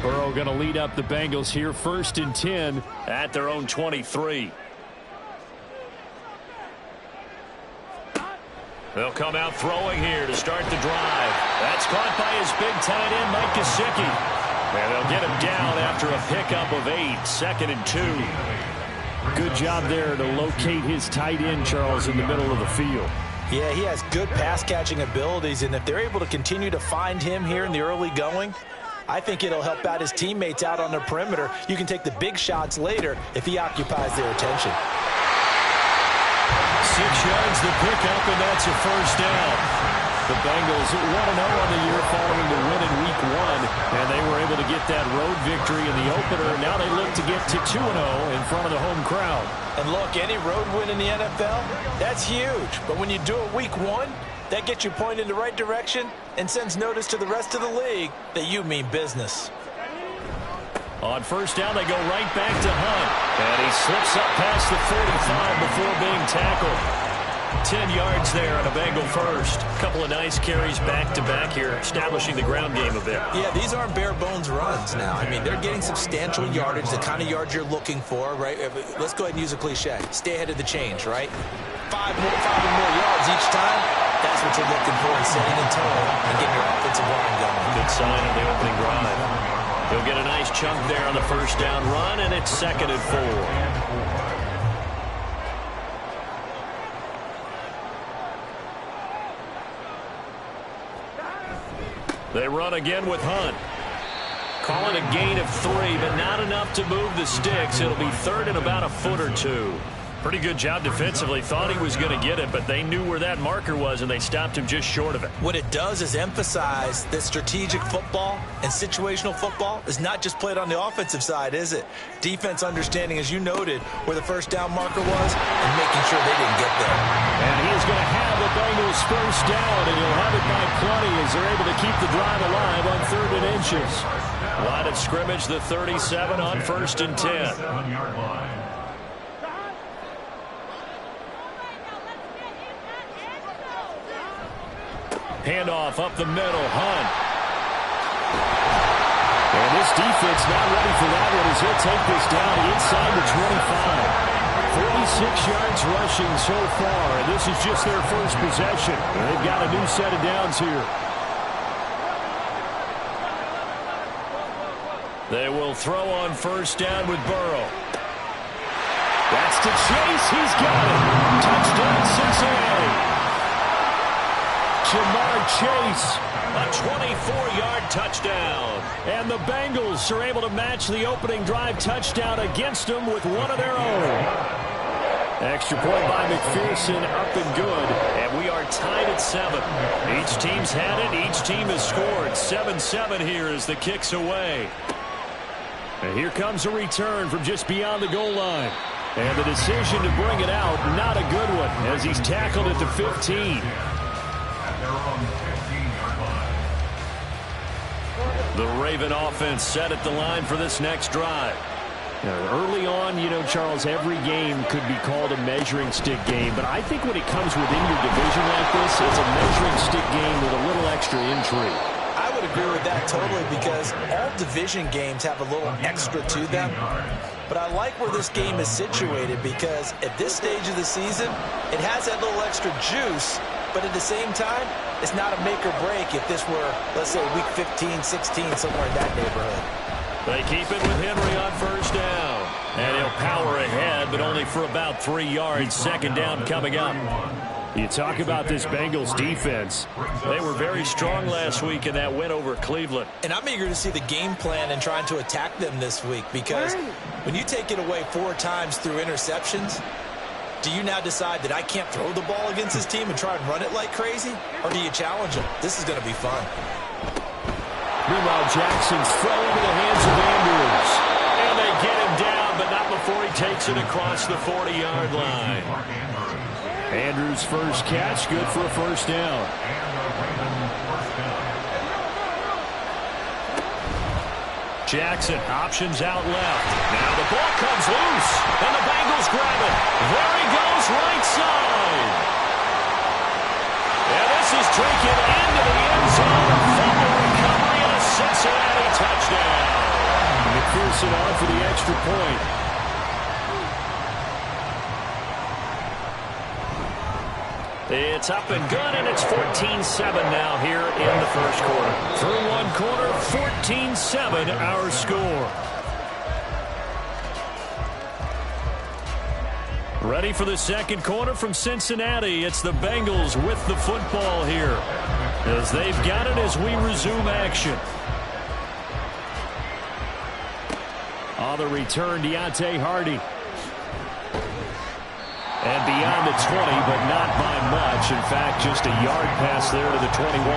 Burrow going to lead up the Bengals here, 1st and 10 at their own 23. They'll come out throwing here to start the drive. That's caught by his big tight end, Mike Gesicki. And they'll get him down after a pickup of 8, 2nd and 2. Good job there to locate his tight end, Charles, in the middle of the field. Yeah, he has good pass-catching abilities, and if they're able to continue to find him here in the early going, I think it'll help out his teammates out on the perimeter. You can take the big shots later if he occupies their attention. 6 yards the pickup, and that's a first down. The Bengals 1-0 on the year following the win in Week 1, and they were able to get that road victory in the opener. Now they look to get to 2-0 in front of the home crowd. And look, any road win in the NFL, that's huge. But when you do it Week 1, that gets you pointed in the right direction and sends notice to the rest of the league that you mean business. On first down, they go right back to Hunt. And he slips up past the 45 before being tackled. 10 yards there on a Bengal first. A couple of nice carries back-to-back here, establishing the ground game a bit. Yeah, these aren't bare-bones runs now. I mean, they're getting substantial yardage, the kind of yards you're looking for, right? Let's go ahead and use a cliche. Stay ahead of the change, right? 5 or more yards each time. That's what you're looking for in setting a tone and getting your offensive line going. Good sign on the opening drive. He'll get a nice chunk there on the first down run, and it's 2nd and 4. They run again with Hunt. Call it a gain of 3, but not enough to move the sticks. It'll be 3rd and about a foot or 2. Pretty good job defensively. Thought he was going to get it, but they knew where that marker was, and they stopped him just short of it. What it does is emphasize that strategic football and situational football is not just played on the offensive side, is it? Defense understanding, as you noted, where the first down marker was and making sure they didn't get there. And he is going to have the Bengals first down, and he'll have it by plenty as they're able to keep the drive alive on 3rd and inches. Line of scrimmage, the 37 on 1st and 10. Handoff up the middle, Hunt. And this defense not ready for that one as he'll take this down inside the 25. 46 yards rushing so far, and this is just their first possession. And they've got a new set of downs here. They will throw on first down with Burrow. That's to Chase. He's got it. Touchdown, Cincinnati. Ja'Marr Chase, a 24-yard touchdown. And the Bengals are able to match the opening drive touchdown against them with one of their own. Extra point by McPherson, up and good. And we are tied at 7. Each team's had it. Each team has scored. 7-7 here as the kick's away. And here comes a return from just beyond the goal line. And the decision to bring it out, not a good one, as he's tackled at the 15. The Raven offense set at the line for this next drive. Now, early on, you know, Charles, every game could be called a measuring stick game, but I think when it comes within your division like this, it's a measuring stick game with a little extra intrigue. I would agree with that totally because all division games have a little extra to them. But I like where this game is situated because at this stage of the season, it has that little extra juice. But at the same time, it's not a make or break if this were, let's say, week 15, 16, somewhere in that neighborhood. They keep it with Henry on first down. And he'll power ahead, but only for about 3 yards. 2nd down coming up. You talk about this Bengals defense. They were very strong last week in that win over Cleveland. And I'm eager to see the game plan and trying to attack them this week because when you take it away 4 times through interceptions, do you now decide that I can't throw the ball against this team and try and run it like crazy? Or do you challenge them? This is going to be fun. Meanwhile, Jackson's throw into the hands of Andrews. And they get him down, but not before he takes it across the 40-yard line. Andrews' first catch, good for a first down. Jackson options out left. Now the ball comes loose, and the Bengals grab it. There he goes, right side. And this is taken into the end zone. Fumble recovery and a Cincinnati touchdown. extra point. It's up and good, and it's 14-7 now here in the first quarter. Through one quarter, 14-7 our score. Ready for the second quarter from Cincinnati. It's the Bengals with the football here, as they've got it as we resume action. On the return, Deontay Hardy. And beyond the 20, but not by much. In fact, just a yard pass there to the 21.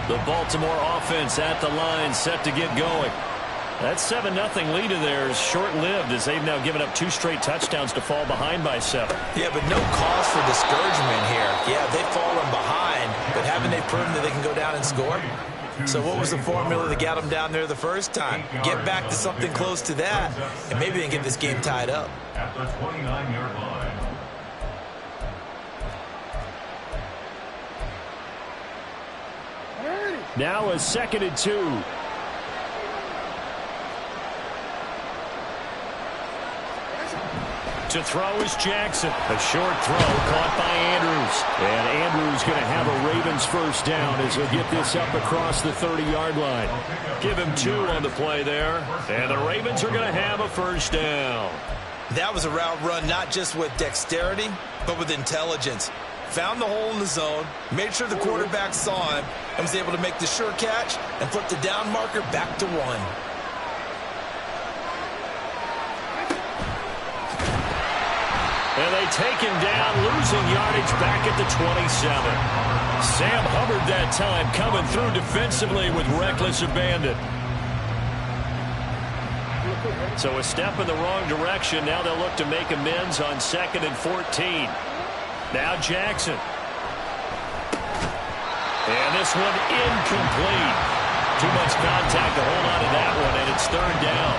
The Baltimore offense at the line, set to get going. That 7-0 lead of theirs short-lived, as they've now given up 2 straight touchdowns to fall behind by 7. Yeah, but no cause for discouragement here. Yeah, they've fallen behind, but haven't they proven that they can go down and score? So what was the formula that got them down there the first time? Get back to something close to that, and maybe they can get this game tied up. At the 29-yard line. Now a 2nd and 2. To throw is Jackson. A short throw caught by Andrews. And Andrews going to have a Ravens first down as he'll get this up across the 30-yard line. Give him 2 on the play there. And the Ravens are going to have a first down. That was a route run not just with dexterity, but with intelligence. Found the hole in the zone, made sure the quarterback saw him, and was able to make the sure catch and flip the down marker back to 1. And they take him down, losing yardage back at the 27. Sam Hubbard that time coming through defensively with reckless abandon. So a step in the wrong direction. Now they'll look to make amends on 2nd and 14. Now Jackson. And this one incomplete. Too much contact to hold on to that one, and it's 3rd down.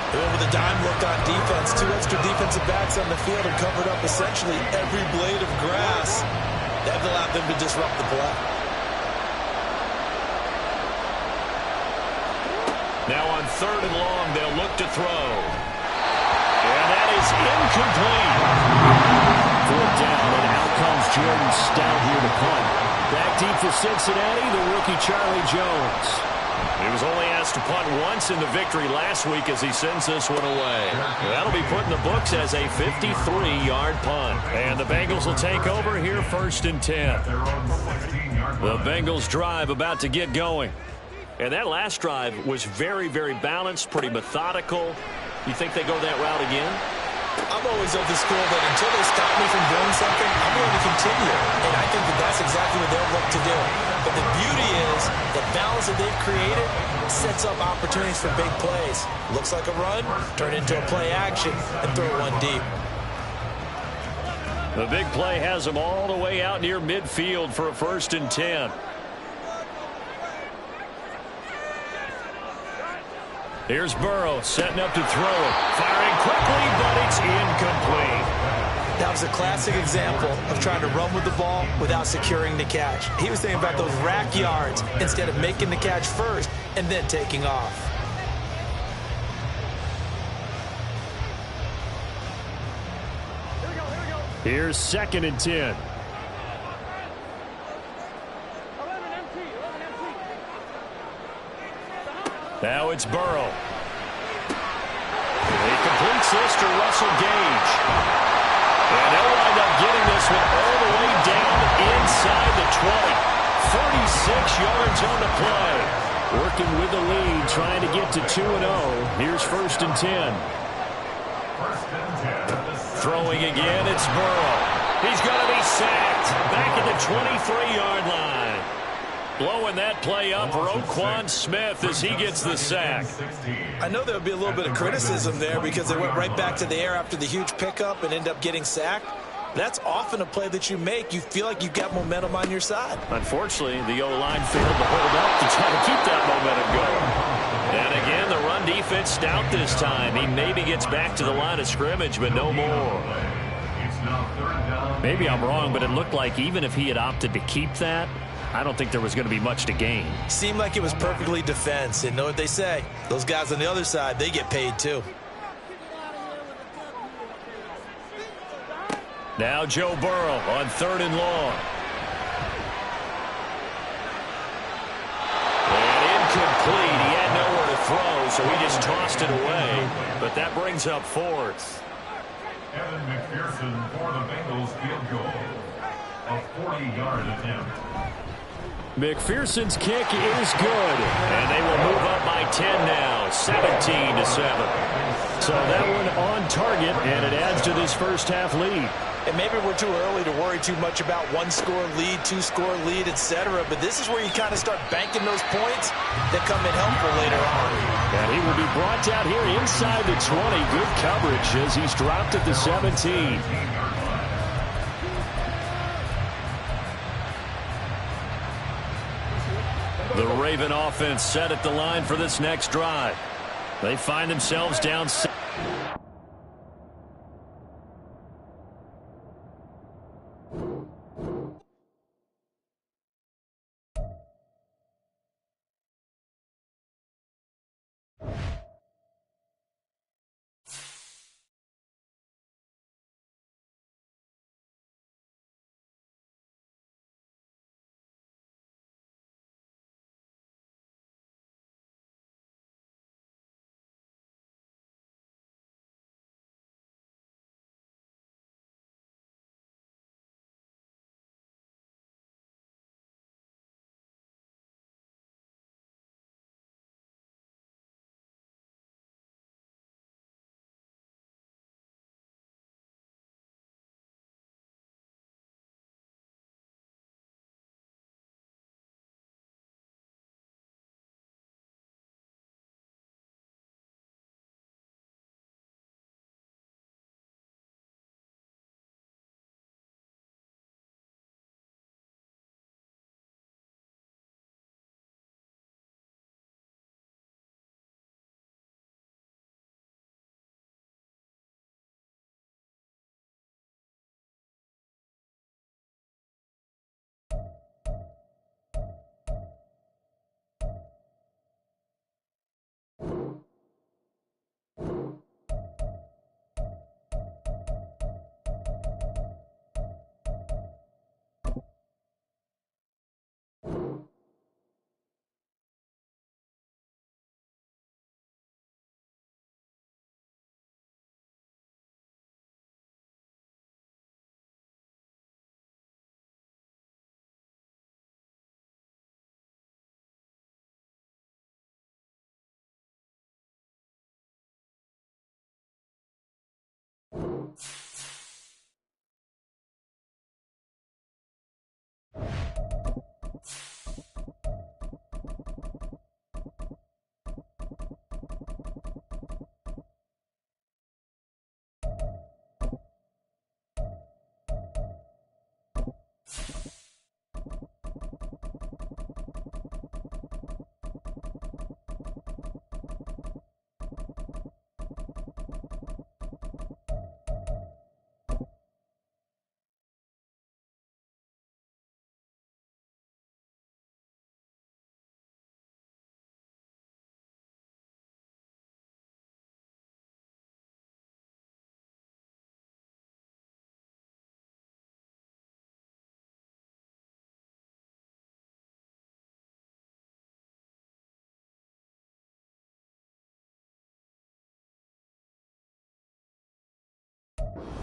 With a dime look on defense, 2 extra defensive backs on the field and covered up essentially every blade of grass. That allowed them to disrupt the play. Now on 3rd and long, they'll look to throw. And that is incomplete. 4th down, and out comes Jordan Stout here to punt. Back deep for Cincinnati, the rookie Charlie Jones. He was only asked to punt once in the victory last week as he sends this one away. That'll be put in the books as a 53-yard punt. And the Bengals will take over here 1st and 10. The Bengals drive about to get going. And that last drive was very, very balanced, pretty methodical. You think they go that route again? I'm always of the school that until they stop me from doing something, I'm going to continue. And I think that that's exactly what they'll look to do. But the beauty is the balance that they've created sets up opportunities for big plays. Looks like a run, turn into a play action, and throw one deep. The big play has them all the way out near midfield for a 1st and 10. Here's Burrow setting up to throw it. Firing quickly, but it's incomplete. That was a classic example of trying to run with the ball without securing the catch. He was thinking about those rack yards instead of making the catch first and then taking off. Here's 2nd and 10. Now it's Burrow. He completes this to Russell Gage. And they'll wind up getting this one all the way down inside the 20. 36 yards on the play. Working with the lead, trying to get to 2-0. Here's 1st and 10. Throwing again, it's Burrow. He's going to be sacked. Back at the 23-yard line. Blowing that play up, Roquan Smith as he gets the sack. I know there'll be a little bit of criticism there because they went right back to the air after the huge pickup and end up getting sacked. That's often a play that you make. You feel like you've got momentum on your side. Unfortunately, the O-line failed to hold up to try to keep that momentum going. And again, the run defense stout this time. He maybe gets back to the line of scrimmage, but no more. Maybe I'm wrong, but it looked like even if he had opted to keep that, I don't think there was going to be much to gain. Seemed like it was perfectly defense. And know what they say? Those guys on the other side, they get paid too. Now Joe Burrow on 3rd and long. And incomplete. He had nowhere to throw, so he just tossed it away. But that brings up 4th. Evan McPherson for the Bengals field goal. A 40-yard attempt. McPherson's kick is good. And they will move up by 10 now, 17-7. So that one on target, and it adds to this first half lead. And maybe we're too early to worry too much about 1-score lead, 2-score lead, etc. But this is where you kind of start banking those points that come in helpful later on. And he will be brought down here inside the 20. Good coverage as he's dropped at the 17. The Raven offense set at the line for this next drive. They find themselves down 7.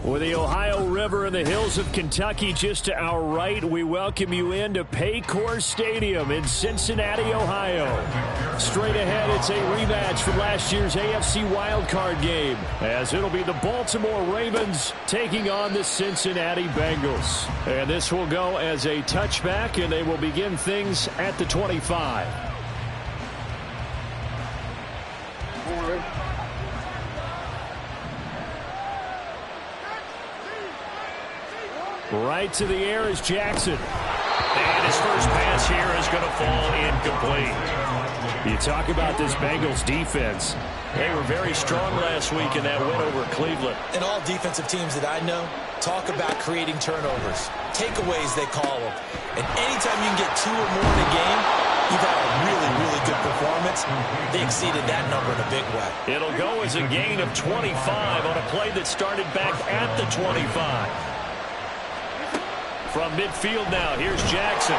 With the Ohio River and the hills of Kentucky just to our right, we welcome you into Paycor Stadium in Cincinnati, Ohio. Straight ahead, it's a rematch from last year's AFC wildcard game, as it'll be the Baltimore Ravens taking on the Cincinnati Bengals. And this will go as a touchback, and they will begin things at the 25. Right to the air is Jackson. And his first pass here is going to fall incomplete. You talk about this Bengals defense. They were very strong last week in that win over Cleveland. And all defensive teams that I know talk about creating turnovers. Takeaways, they call them. And anytime you can get 2 or more in a game, you've had a really, really good performance. They exceeded that number in a big way. It'll go as a gain of 25 on a play that started back at the 25. From midfield now, here's Jackson.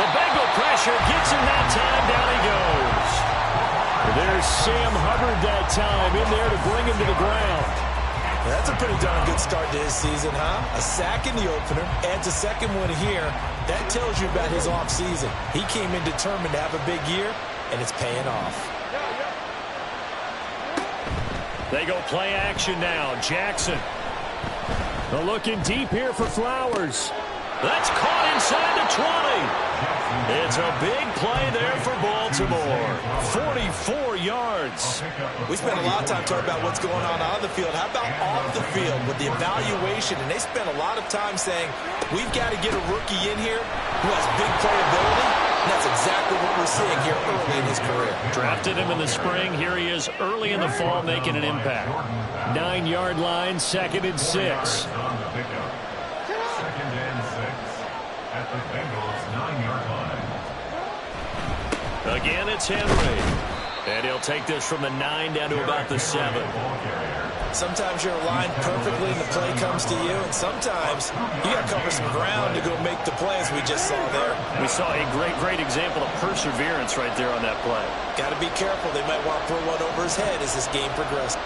The Bengal pressure gets him that time. Down he goes. There's Sam Hubbard that time in there to bring him to the ground. That's a pretty darn good start to his season, huh? A sack in the opener, adds a second one here. That tells you about his offseason. He came in determined to have a big year, and it's paying off. They go play action now. Jackson. The looking deep here for Flowers. That's caught inside the 20. It's a big play there for Baltimore. 44 yards. We spent a lot of time talking about what's going on the field. How about off the field with the evaluation? And they spent a lot of time saying, we've got to get a rookie in here who has big playability. And that's exactly what we're seeing here early in his career. Drafted him in the spring. Here he is early in the fall making an impact. 9-yard line, 2nd and 6. At the Bengals 9-yard line. Again, it's Henry. And he'll take this from the 9 down to about the 7. Sometimes you're aligned perfectly and the play comes to you, and sometimes you got to cover some ground to go make the play, as we just saw there. We saw a great example of perseverance right there on that play. Got to be careful. They might want to throw one over his head as this game progresses.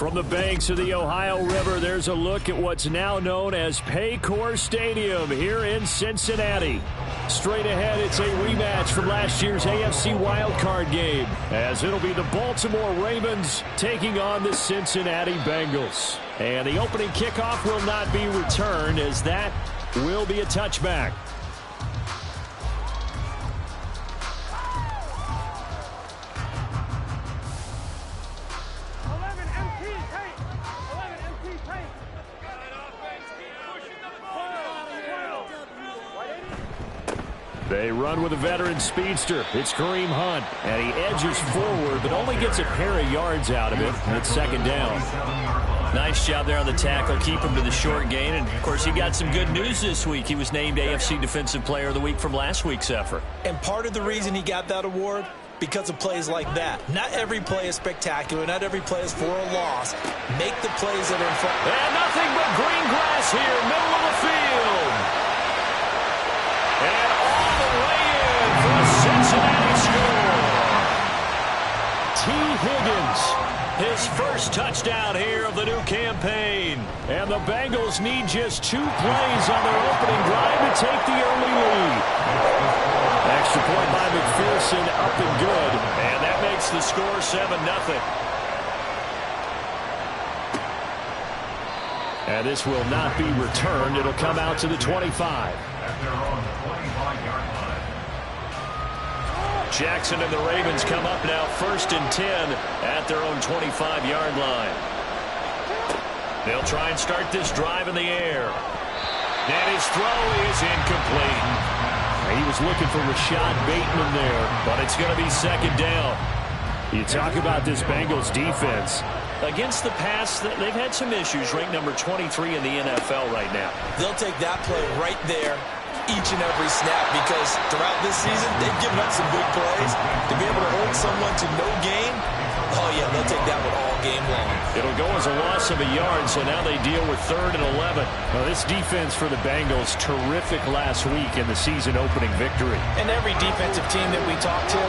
From the banks of the Ohio River, there's a look at what's now known as Paycor Stadium here in Cincinnati. Straight ahead, it's a rematch from last year's AFC wildcard game, as it'll be the Baltimore Ravens taking on the Cincinnati Bengals. And the opening kickoff will not be returned, as that will be a touchback. They run with a veteran speedster. It's Kareem Hunt, and he edges forward, but only gets a pair of yards out of it. And it's second down. Nice job there on the tackle. Keep him to the short gain. And, of course, he got some good news this week. He was named AFC Defensive Player of the Week from last week's effort. And part of the reason he got that award, because of plays like that. Not every play is spectacular. Not every play is for a loss. Make the plays that are in front. And nothing but green grass here, middle of the field. And all the way in for a Cincinnati score. T. Higgins, his first touchdown here of the new campaign. And the Bengals need just 2 plays on their opening drive to take the early lead. Extra point by McPherson, up and good. And that makes the score 7-0. And this will not be returned. It'll come out to the 25. Jackson and the Ravens come up now 1st and 10 at their own 25-yard line. They'll try and start this drive in the air. And his throw is incomplete. He was looking for Rashad Bateman there, but it's going to be second down. You talk about this Bengals defense. Against the pass, they've had some issues. Ranked number 23 in the NFL right now. They'll take that play right there each and every snap, because throughout this season, they've given up some big plays. To be able to hold someone to no gain, oh yeah, they'll take that one all game long. It'll go as a loss of a yard, so now they deal with 3rd and 11. Now this defense for the Bengals, terrific last week in the season opening victory. And every defensive team that we talk to,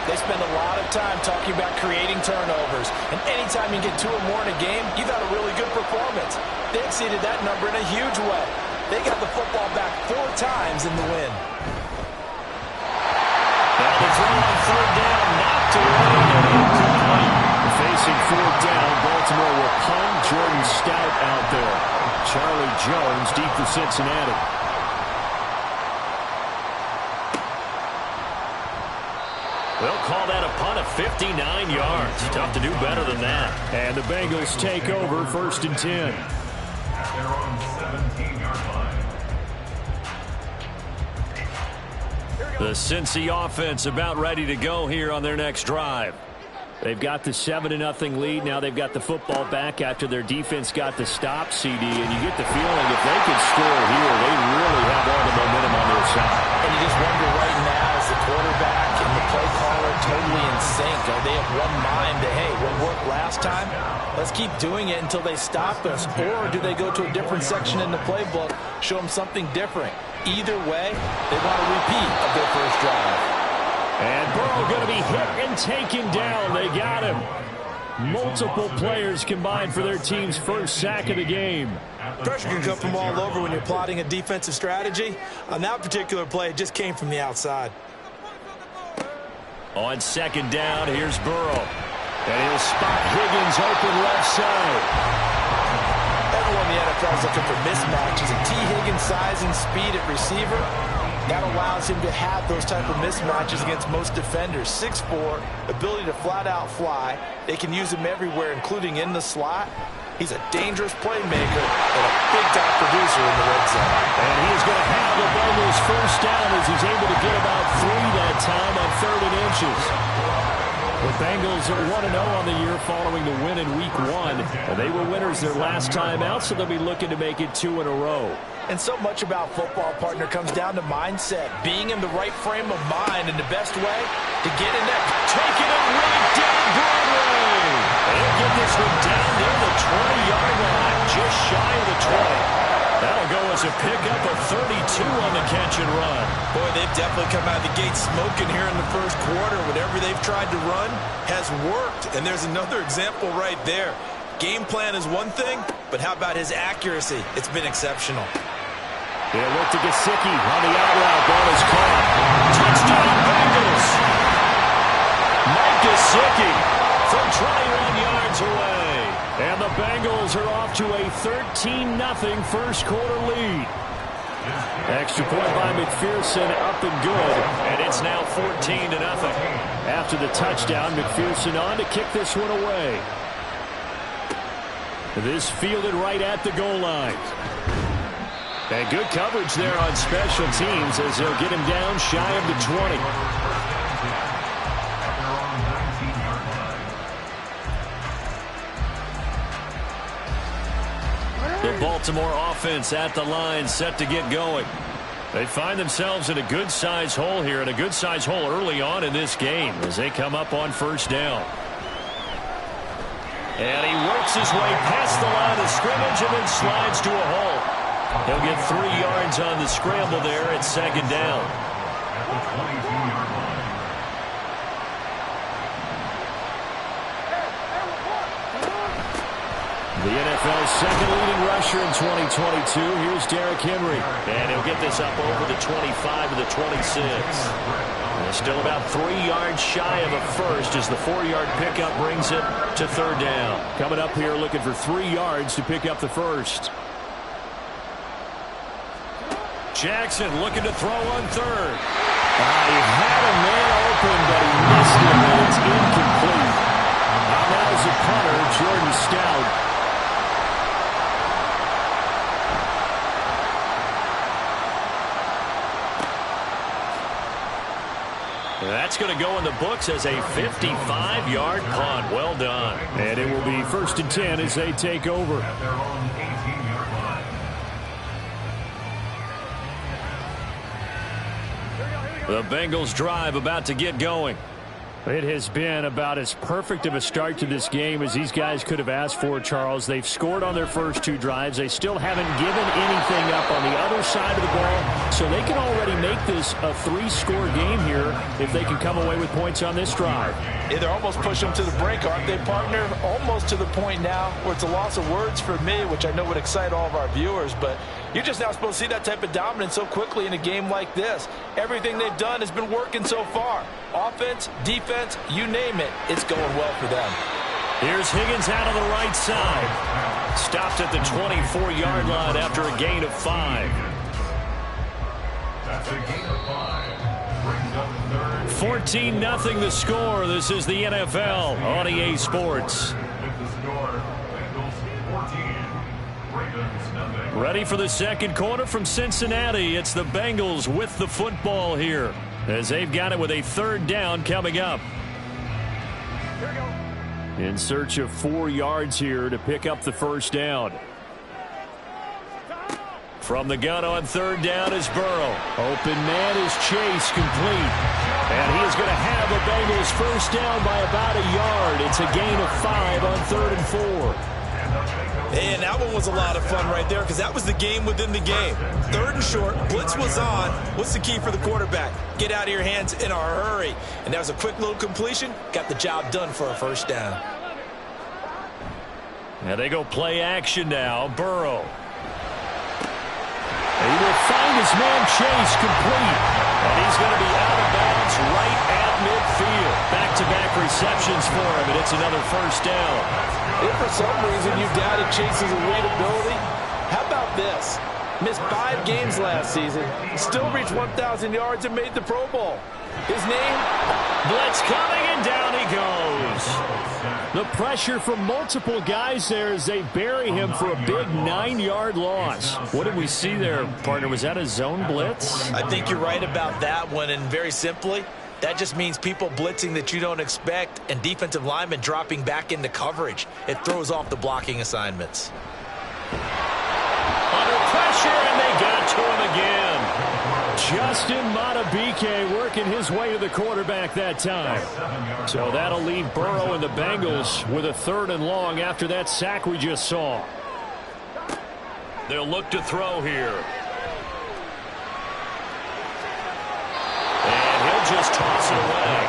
they spend a lot of time talking about creating turnovers. And anytime you get 2 or more in a game, you've had a really good performance. They exceeded that number in a huge way. They got the football back 4 times in the win. Now the throw on 3rd down, knocked away and incomplete. Facing 4th down, Baltimore will punt. Jordan Stout out there. Charlie Jones deep for Cincinnati. They'll call that a punt of 59 yards. Tough to do better than that. And the Bengals take over 1st and 10. At their own 17-yard line. The Cincy offense about ready to go here on their next drive. They've got the 7-0 lead. Now they've got the football back after their defense got the stop, CD. And you get the feeling if they can score here, they really have all the momentum on their side. And you just wonder right now, is the quarterback and the play caller totally in sync? Are they of one mind that, hey, what worked last time, let's keep doing it until they stop us? Or do they go to a different section in the playbook, show them something different? Either way, they want a repeat of their first drive. And Burrow going to be hit and taken down. They got him. Multiple players combined for their team's first sack of the game. Pressure can come from all over when you're plotting a defensive strategy. On that particular play, it just came from the outside. On 2nd down, here's Burrow. And he'll spot Higgins open left side. Everyone in the NFL is looking for mismatches. And T. Higgins' size and speed at receiver, that allows him to have those type of mismatches against most defenders. 6'4", ability to flat-out fly. They can use him everywhere, including in the slot. He's a dangerous playmaker and a big-time producer in the red zone. And he's going to have the Bengals first down as he's able to get about 3 that time on 3rd and inches. The Bengals are 1-0 on the year following the win in Week 1. And they were winners their last time out, so they'll be looking to make it 2 in a row. And so much about football, partner, comes down to mindset. Being in the right frame of mind, and the best way to get in there. Taking it right down Broadway. They'll get this one down near the 20-yard line, just shy of the 20. That'll go as a pickup of 32 on the catch and run. Boy, they've definitely come out of the gate smoking here in the first quarter. Whatever they've tried to run has worked. And there's another example right there. Game plan is one thing, but how about his accuracy? It's been exceptional. They'll look to Gesicki on the out route. Ball is caught. Touchdown, Bengals. Mike Gesicki from 21 yards away. And the Bengals are off to a 13-0 first quarter lead. Extra point by McPherson, up and good. And it's now 14-0. After the touchdown, McPherson on to kick this one away. This fielded right at the goal line. And good coverage there on special teams as they'll get him down shy of the 20. The Baltimore offense at the line, set to get going. They find themselves in a good-sized hole here, and a good-sized hole early on in this game as they come up on first down. And he works his way past the line of scrimmage and then slides to a hole. He'll get 3 yards on the scramble there at second down. At the 22-yard line. The NFL's second leading rusher in 2022. Here's Derrick Henry. And he'll get this up over the 25 to the 26. And still about 3 yards shy of a first as the 4-yard pickup brings it to third down. Coming up here looking for 3 yards to pick up the first. Jackson looking to throw on third. He had a man open, but he missed it, and it's incomplete. Now is a punter, Jordan Stout. That's going to go in the books as a 55-yard punt. Well done. And it will be 1st and 10 as they take over. At their own 18-yard line. The Bengals drive about to get going. It has been about as perfect of a start to this game as these guys could have asked for, Charles. They've scored on their first 2 drives. They still haven't given anything up on the other side of the ball, so they can already make this a 3-score game here if they can come away with points on this drive. Yeah, they're almost pushing them to the brink, aren't they, partner? Almost to the point now where it's a loss of words for me, which I know would excite all of our viewers, but you're just not supposed to see that type of dominance so quickly in a game like this. Everything they've done has been working so far. Offense, defense, you name it, it's going well for them. Here's Higgins out on the right side. Stopped at the 24-yard line after a gain of 5. That's a gain of 5. Brings up third. 14-0 the score. This is the NFL on EA Sports. With the score, Bengals 14, Ravens nothing. Ready for the second quarter from Cincinnati. It's the Bengals with the football here as they've got it with a 3rd down coming up. In search of 4 yards here to pick up the first down. From the gun on 3rd down is Burrow. Open man is Chase, complete. And he is going to have a Bengals first down by about a yard. It's a gain of 5 on 3rd and 4. And that one was a lot of fun right there because that was the game within the game. 3rd and short, blitz was on. What's the key for the quarterback? Get out of your hands in a hurry. And that was a quick little completion. Got the job done for a first down. And they go play action now. Burrow. He will find his man Chase, complete. And he's going to be out of bounds right at midfield. Back-to-back receptions for him, and it's another first down. If for some reason you doubted Chase's readability, how about this? Missed 5 games last season, still reached 1,000 yards and made the Pro Bowl. His name? Blitz coming, and down he goes. The pressure from multiple guys there as they bury him for a big 9-yard loss. What did we see there, partner? Was that a zone blitz? I think you're right about that one, and very simply, that just means people blitzing that you don't expect and defensive linemen dropping back into coverage. It throws off the blocking assignments. Under pressure, and they got to him again. Justin Madubuike working his way to the quarterback that time. So that'll leave Burrow and the Bengals with a 3rd and long after that sack we just saw. They'll look to throw here. And he'll just toss it away.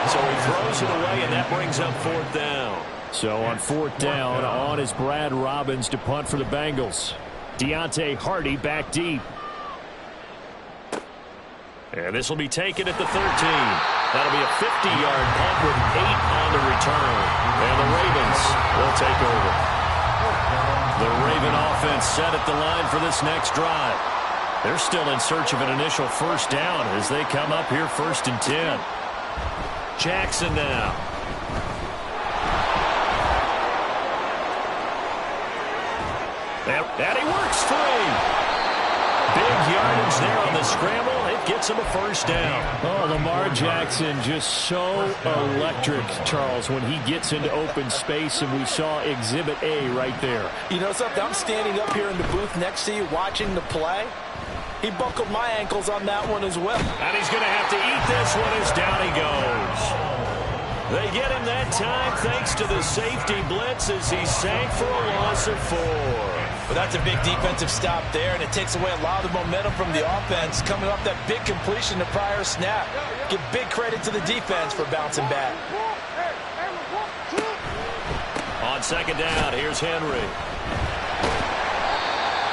So he throws it away, and that brings up 4th down. So on 4th down, on is Brad Robbins to punt for the Bengals. Deontay Hardy back deep. And this will be taken at the 13. That'll be a 50-yard punt with 8 on the return. And the Ravens will take over. The Raven offense set at the line for this next drive. They're still in search of an initial first down as they come up here 1st and 10. Jackson now. And he works free. Big yardage there on the scramble. It gets him a first down. Oh, Lamar Jackson just so electric, Charles, when he gets into open space, and we saw Exhibit A right there. You know something? I'm standing up here in the booth next to you watching the play. He buckled my ankles on that one as well. And he's going to have to eat this one as down he goes. They get him that time thanks to the safety blitz as he sank for a loss of 4. But that's a big defensive stop there, and it takes away a lot of the momentum from the offense coming off that big completion the prior snap. Give big credit to the defense for bouncing back. On 2nd down, here's Henry.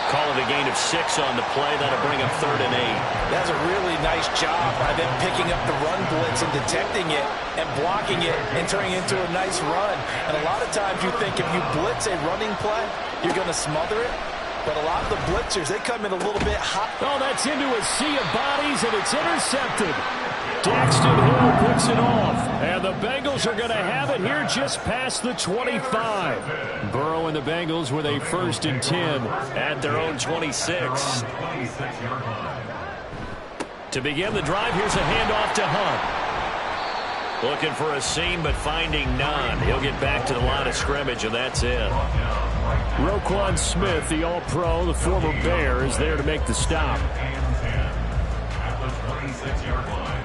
Call it a gain of 6 on the play. That'll bring him 3rd and 8. That's a really nice job by them picking up the run blitz and detecting it and blocking it and turning it into a nice run. And a lot of times you think if you blitz a running play, you're going to smother it. But a lot of the blitzers, they come in a little bit hot. Oh, that's into a sea of bodies, and it's intercepted. Daxton Hill picks it off. And the Bengals are going to have it here just past the 25. Burrow and the Bengals with a 1st and 10 at their own 26. To begin the drive, here's a handoff to Hunt. Looking for a seam, but finding none. He'll get back to the line of scrimmage, and that's it. Roquan Smith, the All-Pro, the former Bear, is there to make the stop. At the 26-yard line.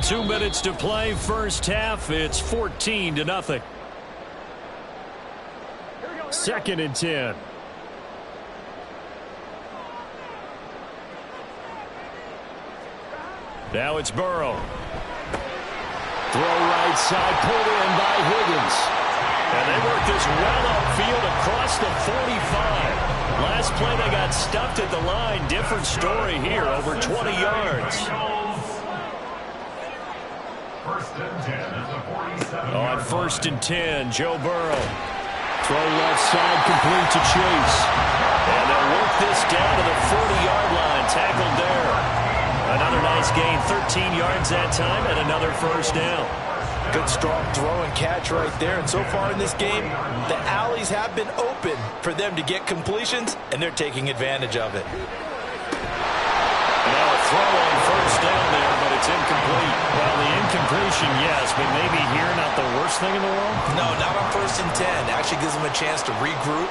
2 minutes to play, first half. It's 14-0. 2nd and 10. Now it's Burrow. Throw right side, pulled in by Higgins. And they work this well upfield across the 45. Last play they got stuffed at the line. Different story here, over 20 yards. 1st and 10 at the 47. On 1st and 10, Joe Burrow. Throw left side, complete to Chase. And they'll work this down to the 40-yard line. Tackled there. Another nice gain, 13 yards that time, and another first down. Good strong throw and catch right there. And so far in this game, the alleys have been open for them to get completions, and they're taking advantage of it. Now a throw on first down there, but it's incomplete. Well, the incompletion, yes, but maybe here not the worst thing in the world? No, not on 1st and 10. Actually gives them a chance to regroup